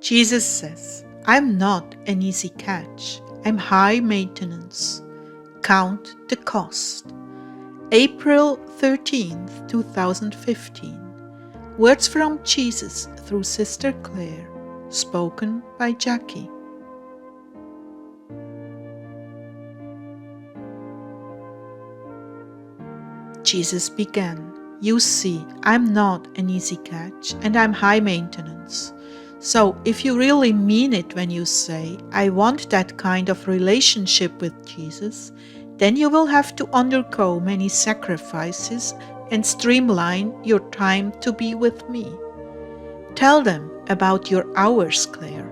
Jesus says, I'm not an easy catch. I'm high maintenance. Count the cost. April 13th, 2015. Words from Jesus through Sister Clare, spoken by Jackie. Jesus began, You see, I'm not an easy catch and I'm high maintenance. So if you really mean it when you say, I want that kind of relationship with Jesus, then you will have to undergo many sacrifices and streamline your time to be with me. Tell them about your hours, Clare.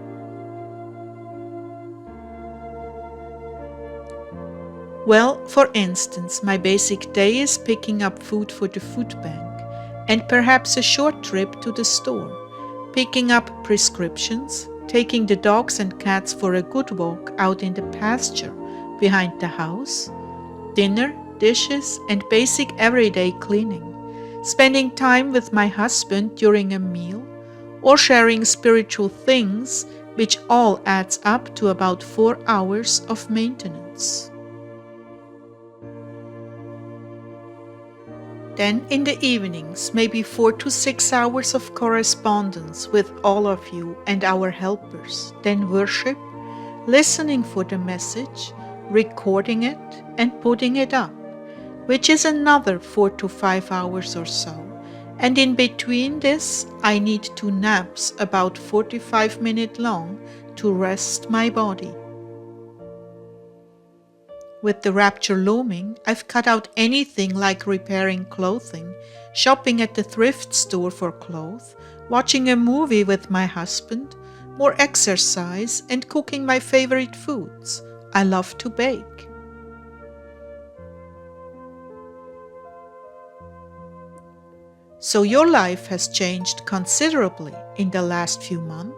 Well, for instance, my basic day is picking up food for the food bank and perhaps a short trip to the store, picking up prescriptions, taking the dogs and cats for a good walk out in the pasture behind the house, dinner, dishes, and basic everyday cleaning, spending time with my husband during a meal, or sharing spiritual things, which all adds up to about 4 hours of maintenance. Then in the evenings, maybe 4 to 6 hours of correspondence with all of you and our helpers. Then worship, listening for the message, recording it, and putting it up, which is another 4 to 5 hours or so. And in between this, I need 2 naps about 45 minutes long to rest my body. With the rapture looming, I've cut out anything like repairing clothing, shopping at the thrift store for clothes, watching a movie with my husband, more exercise, and cooking my favorite foods. I love to bake. So your life has changed considerably in the last few months?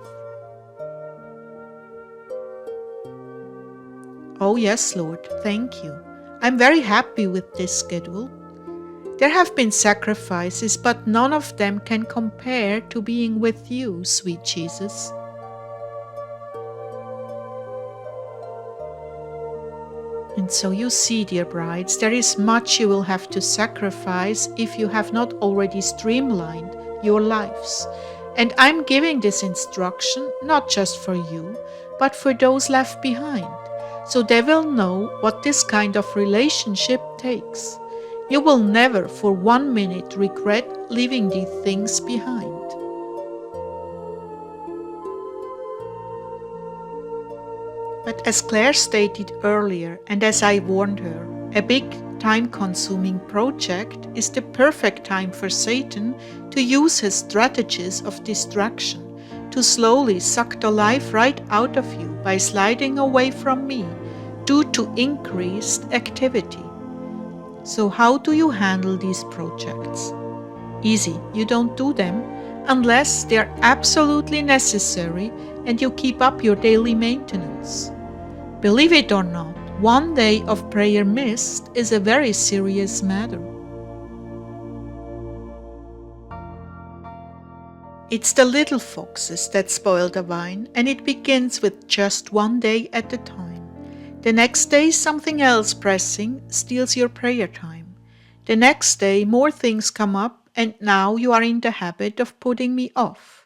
Oh yes, Lord, thank you. I'm very happy with this schedule. There have been sacrifices, but none of them can compare to being with you, sweet Jesus. And so you see, dear brides, there is much you will have to sacrifice if you have not already streamlined your lives. And I'm giving this instruction not just for you, but for those left behind, so they will know what this kind of relationship takes. You will never for 1 minute regret leaving these things behind. But as Claire stated earlier, and as I warned her, a big time-consuming project is the perfect time for Satan to use his strategies of distraction to slowly suck the life right out of you by sliding away from me due to increased activity. So how do you handle these projects? Easy, you don't do them unless they are absolutely necessary and you keep up your daily maintenance. Believe it or not, 1 day of prayer missed is a very serious matter. It's the little foxes that spoil the vine, and it begins with just 1 day at a time. The next day, something else pressing steals your prayer time. The next day, more things come up, and now you are in the habit of putting me off.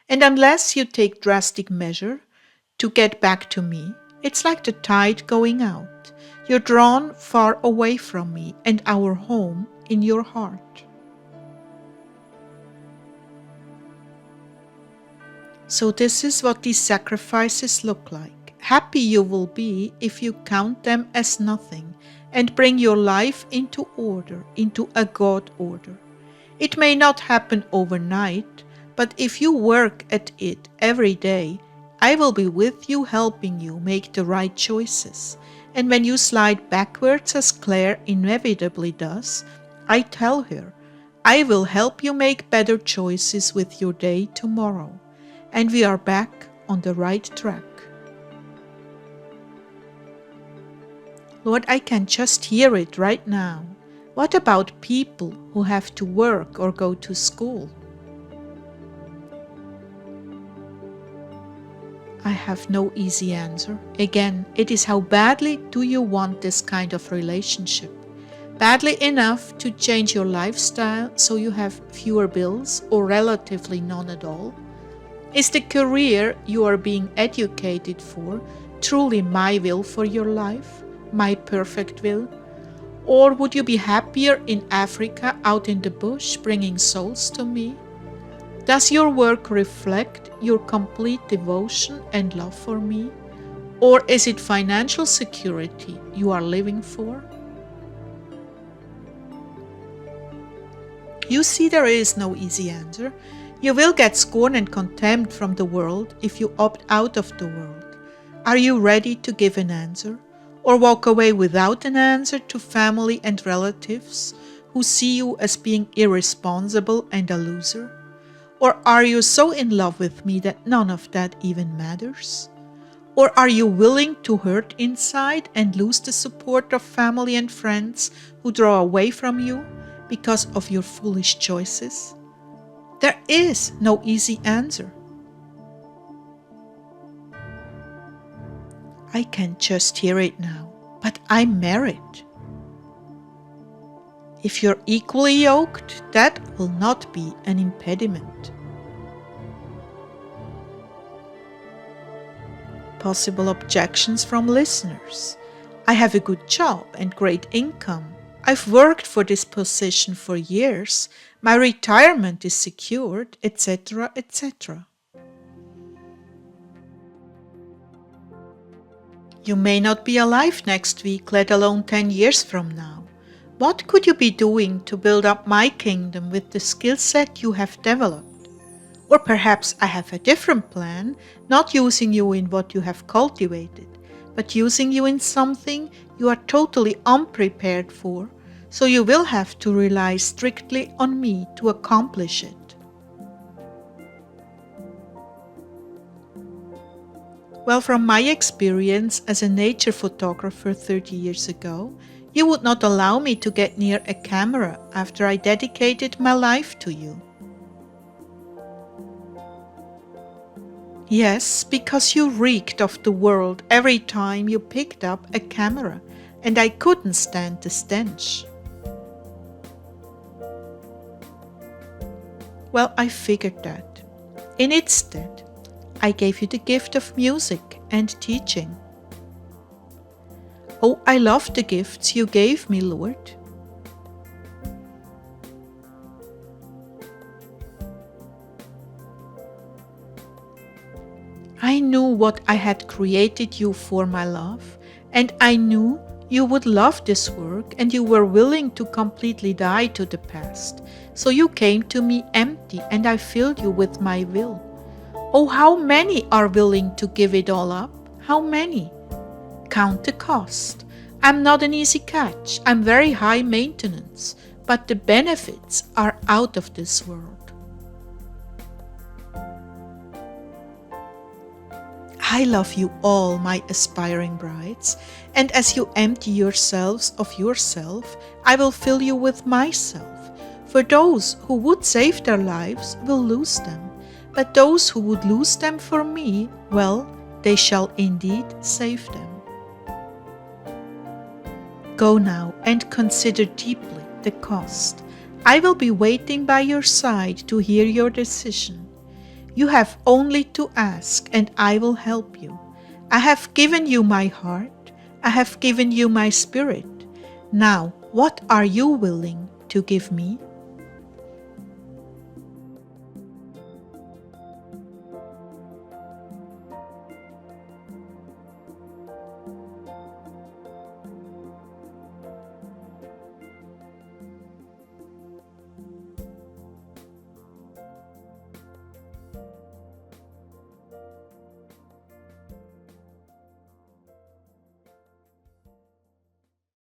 And unless you take drastic measure to get back to me, it's like the tide going out. You're drawn far away from me and our home in your heart. So this is what these sacrifices look like. Happy you will be if you count them as nothing and bring your life into order, into a God order. It may not happen overnight, but if you work at it every day, I will be with you helping you make the right choices. And when you slide backwards as Claire inevitably does, I tell her, I will help you make better choices with your day tomorrow. And we are back on the right track. Lord, I can just hear it right now. What about people who have to work or go to school? I have no easy answer. Again, it is how badly do you want this kind of relationship? Badly enough to change your lifestyle so you have fewer bills or relatively none at all? Is the career you are being educated for truly my will for your life, my perfect will? Or would you be happier in Africa out in the bush bringing souls to me? Does your work reflect your complete devotion and love for me? Or is it financial security you are living for? You see, there is no easy answer. You will get scorn and contempt from the world if you opt out of the world. Are you ready to give an answer? Or walk away without an answer to family and relatives who see you as being irresponsible and a loser? Or are you so in love with me that none of that even matters? Or are you willing to hurt inside and lose the support of family and friends who draw away from you because of your foolish choices? There is no easy answer. I can just hear it now, but I'm married. If you're equally yoked, that will not be an impediment. Possible objections from listeners. I have a good job and great income. I've worked for this position for years. My retirement is secured, etc., etc. You may not be alive next week, let alone 10 years from now. What could you be doing to build up my kingdom with the skill set you have developed? Or perhaps I have a different plan, not using you in what you have cultivated, but using you in something you are totally unprepared for, so you will have to rely strictly on me to accomplish it. Well, from my experience as a nature photographer 30 years ago, you would not allow me to get near a camera after I dedicated my life to you. Yes, because you reeked of the world every time you picked up a camera, and I couldn't stand the stench. Well, I figured that. In its stead, I gave you the gift of music and teaching. Oh, I love the gifts you gave me, Lord. I knew what I had created you for, my love, and I knew you would love this work and you were willing to completely die to the past. So you came to me empty and I filled you with my will. Oh, how many are willing to give it all up? How many? Count the cost. I'm not an easy catch. I'm very high maintenance, but the benefits are out of this world. I love you all, my aspiring brides, and as you empty yourselves of yourself, I will fill you with myself. For those who would save their lives will lose them, but those who would lose them for me, well, they shall indeed save them. Go now and consider deeply the cost. I will be waiting by your side to hear your decision. You have only to ask, and I will help you. I have given you my heart. I have given you my spirit. Now, what are you willing to give me?